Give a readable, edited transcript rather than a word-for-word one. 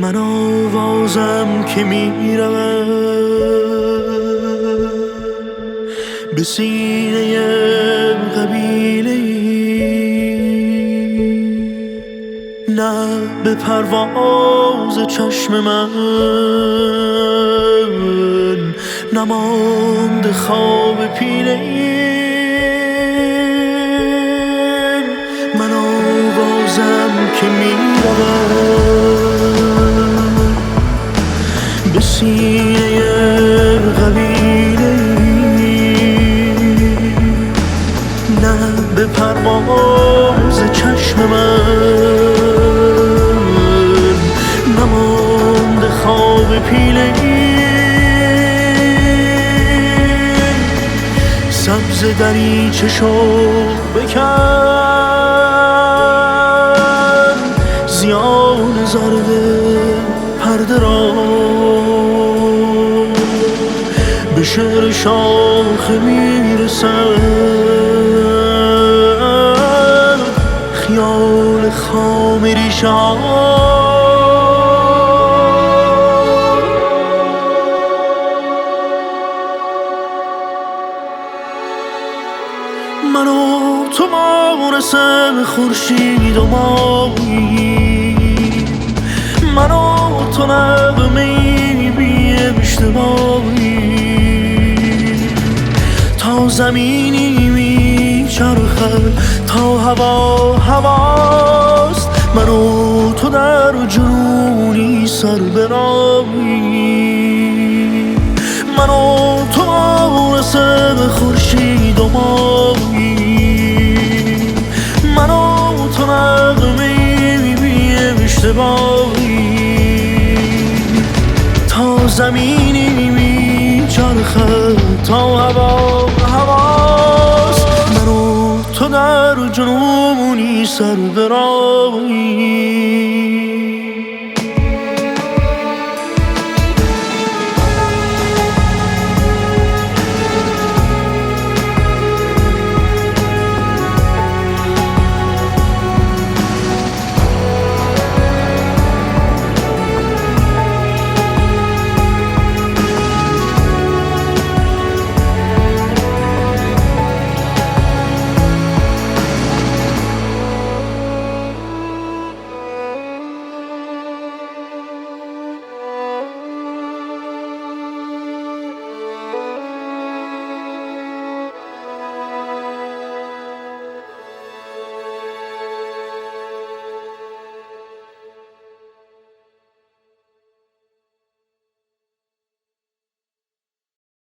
من آوازم که میرود به سینه قبیله نه به پرواز چشم من نماند خواب پیله من آوازم که میرود به سینه قبیله نه به پرواز چشم من نماند خواب پیله سبز دریچه شو بکن زیان زرد پرده را به شعر شاخه میرسد خیال خام ریشه ها من و تو مانس خورشید و مایی من و تو نغمه‌ای بی اشتباهی تا زمینی میچرخد تا هوا هواست من و تو در جنونی سر برایی من و تو مانس خورشید و مایی من و تو نغمه‌ای بی اشتباهی تا زمینی میچرخد تا هوا هواست من و تو در جنونی سر برایی